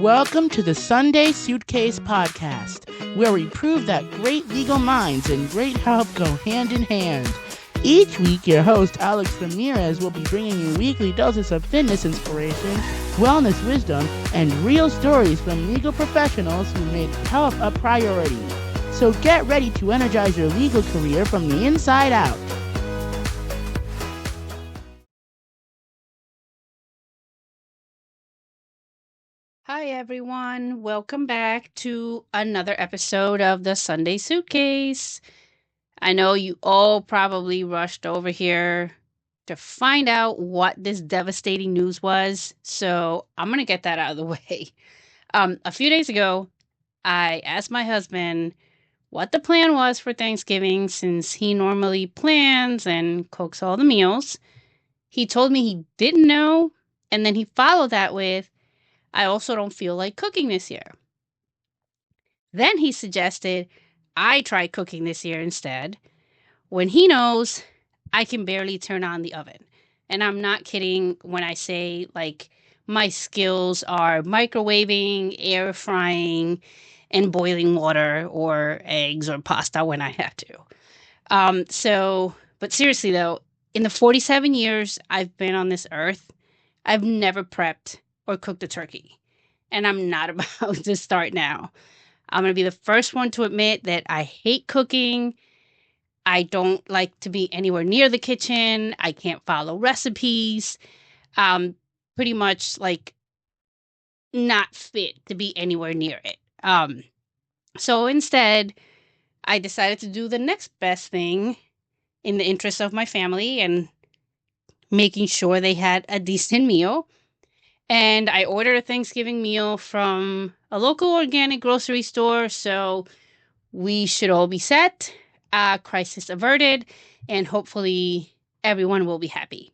Welcome to the Sunday Suitcase podcast, where we prove that great legal minds and great help go hand in hand. Each week, your host, Alex Ramirez, will be bringing you weekly doses of fitness inspiration, wellness wisdom, and real stories from legal professionals who made health a priority. So get ready to energize your legal career from the inside out. Hi, everyone. Welcome back to another episode of the Sunday Suitcase. I know you all probably rushed over here to find out what this devastating news was, so I'm going to get that out of the way. A few days ago, I asked my husband what the plan was for Thanksgiving since he normally plans and cooks all the meals. He told me he didn't know, and then he followed that with, I also don't feel like cooking this year. Then he suggested I try cooking this year instead, when he knows I can barely turn on the oven. And I'm not kidding when I say, like, my skills are microwaving, air frying, and boiling water or eggs or pasta when I have to. But seriously though, in the 47 years I've been on this earth, I've never prepped or cooked a turkey. And I'm not about to start now. I'm going to be the first one to admit that I hate cooking. I don't like to be anywhere near the kitchen. I can't follow recipes. Pretty much like not fit to be anywhere near it. So instead, I decided to do the next best thing in the interest of my family and making sure they had a decent meal. And I ordered a Thanksgiving meal from a local organic grocery store, so we should all be set, crisis averted, and hopefully everyone will be happy.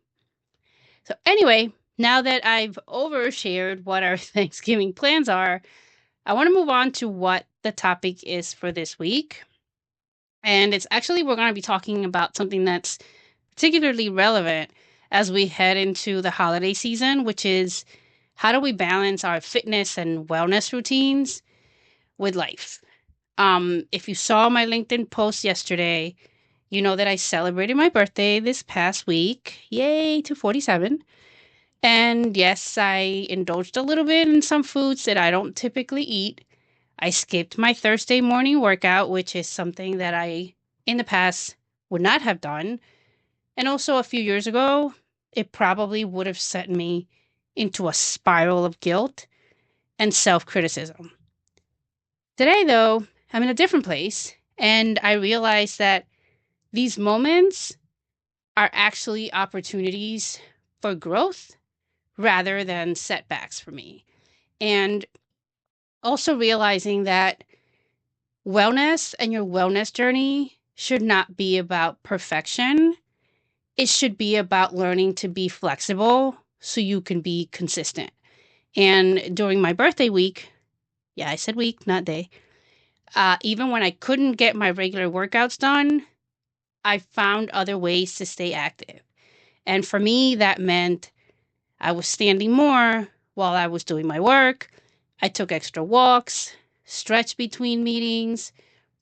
So anyway, now that I've overshared what our Thanksgiving plans are, I want to move on to what the topic is for this week. And it's actually, we're going to be talking about something that's particularly relevant as we head into the holiday season, which is how do we balance our fitness and wellness routines with life? If you saw my LinkedIn post yesterday, you know that I celebrated my birthday this past week. Yay to 47. And yes, I indulged a little bit in some foods that I don't typically eat. I skipped my Thursday morning workout, which is something that I, in the past, would not have done. And also a few years ago, it probably would have sent me into a spiral of guilt and self-criticism. Today, though, I'm in a different place, and I realize that these moments are actually opportunities for growth rather than setbacks for me. And also realizing that wellness and your wellness journey should not be about perfection. It should be about learning to be flexible so you can be consistent. And during my birthday week, yeah, I said week, not day, even when I couldn't get my regular workouts done, I found other ways to stay active. And for me, that meant I was standing more while I was doing my work. I took extra walks, stretched between meetings,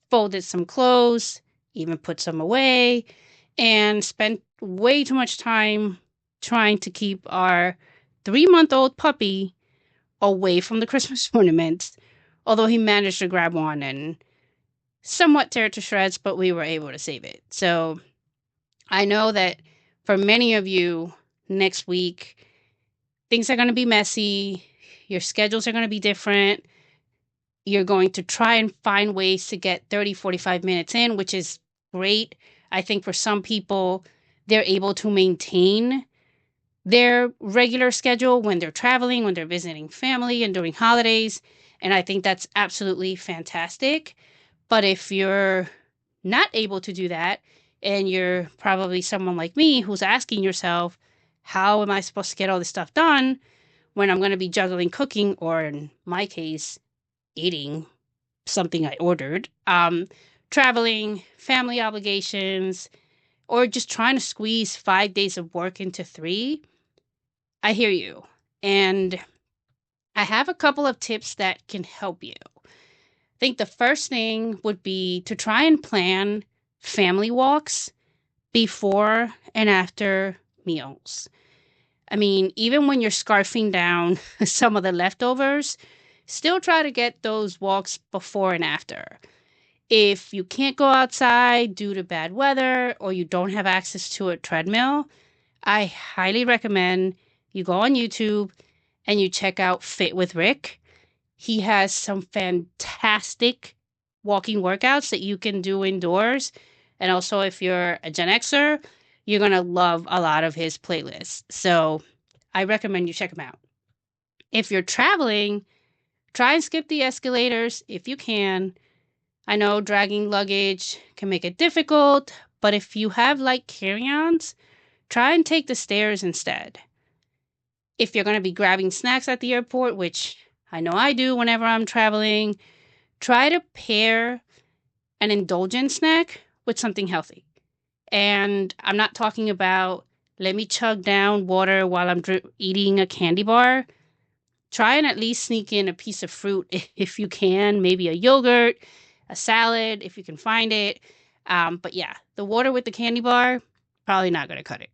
folded some clothes, even put some away, and spent way too much time trying to keep our 3-month-old puppy away from the Christmas ornaments, although he managed to grab one and somewhat tear it to shreds, but we were able to save it. So I know that for many of you, next week, things are going to be messy. Your schedules are going to be different. You're going to try and find ways to get 30, 45 minutes in, which is great. I think for some people, they're able to maintain their regular schedule when they're traveling, when they're visiting family and during holidays. And I think that's absolutely fantastic. But if you're not able to do that, and you're probably someone like me who's asking yourself, how am I supposed to get all this stuff done when I'm going to be juggling cooking, or in my case, eating something I ordered, traveling, family obligations, or just trying to squeeze 5 days of work into 3, I hear you. And I have a couple of tips that can help you. I think the first thing would be to try and plan family walks before and after meals. I mean, even when you're scarfing down some of the leftovers, still try to get those walks before and after. If you can't go outside due to bad weather or you don't have access to a treadmill, I highly recommend you go on YouTube and you check out Fit with Rick. He has some fantastic walking workouts that you can do indoors. And also, if you're a Gen Xer, you're going to love a lot of his playlists. So I recommend you check him out. If you're traveling, try and skip the escalators if you can. I know dragging luggage can make it difficult, but if you have light carry-ons, try and take the stairs instead. If you're going to be grabbing snacks at the airport, which I know I do whenever I'm traveling, try to pair an indulgent snack with something healthy. And I'm not talking about let me chug down water while I'm eating a candy bar. Try and at least sneak in a piece of fruit if you can, maybe a yogurt, a salad, if you can find it. But yeah, the water with the candy bar, probably not going to cut it.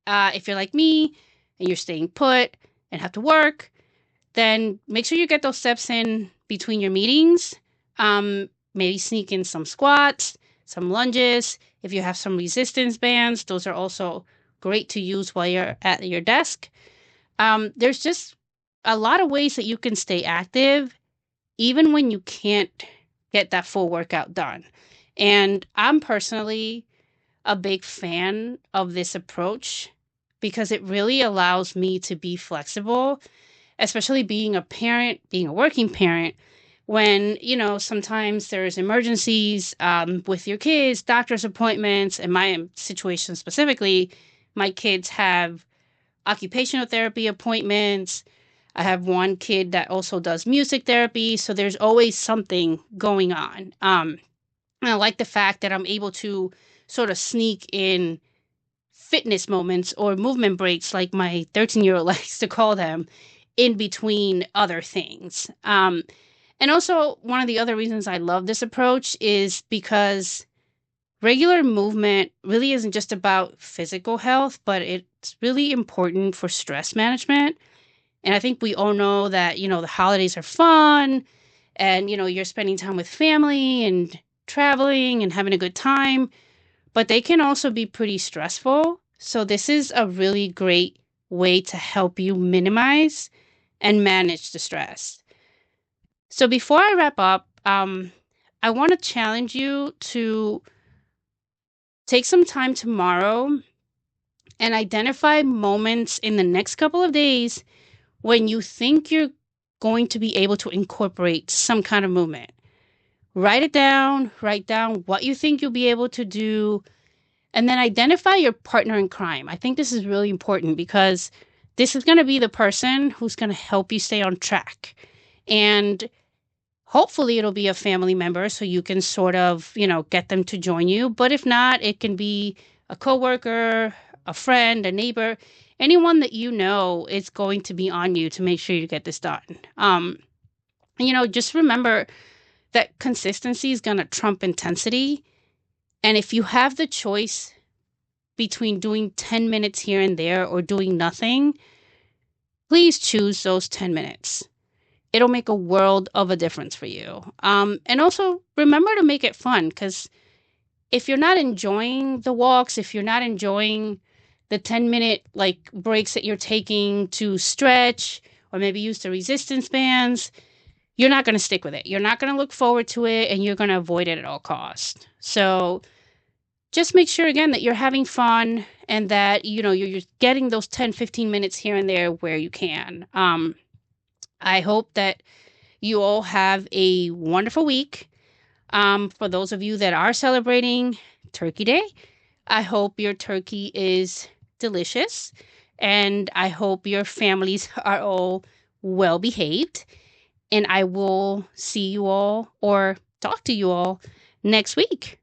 If you're like me and you're staying put and have to work, then make sure you get those steps in between your meetings. Maybe sneak in some squats, some lunges. If you have some resistance bands, those are also great to use while you're at your desk. There's just a lot of ways that you can stay active, even when you can't get that full workout done. And I'm personally a big fan of this approach because it really allows me to be flexible, especially being a parent, being a working parent, when, sometimes there's emergencies with your kids, doctor's appointments. In my situation specifically, my kids have occupational therapy appointments. I have one kid that also does music therapy. So there's always something going on. And I like the fact that I'm able to sort of sneak in fitness moments or movement breaks, like my 13-year-old likes to call them, in between other things. And also, one of the other reasons I love this approach is because regular movement really isn't just about physical health, but it's really important for stress management. And I think we all know that, the holidays are fun and, you're spending time with family and traveling and having a good time, but they can also be pretty stressful. So this is a really great way to help you minimize and manage the stress. So before I wrap up, I want to challenge you to take some time tomorrow and identify moments in the next couple of days when you think you're going to be able to incorporate some kind of movement. Write down what you think you'll be able to do, and then identify your partner in crime. I think this is really important because this is going to be the person who's going to help you stay on track. And hopefully it'll be a family member so you can sort of, get them to join you. But if not, it can be a coworker, a friend, a neighbor, anyone that you know is going to be on you to make sure you get this done. Just remember that consistency is going to trump intensity. And if you have the choice between doing 10 minutes here and there or doing nothing, please choose those 10 minutes. It'll make a world of a difference for you. And also remember to make it fun, because if you're not enjoying the walks, if you're not enjoying the 10-minute breaks that you're taking to stretch or maybe use the resistance bands, you're not going to stick with it. You're not going to look forward to it, and you're going to avoid it at all costs. So just make sure, again, that you're having fun and that, you're getting those 10, 15 minutes here and there where you can. I hope that you all have a wonderful week. For those of you that are celebrating Turkey Day, I hope your turkey is delicious, and I hope your families are all well behaved. And I will see you all or talk to you all next week.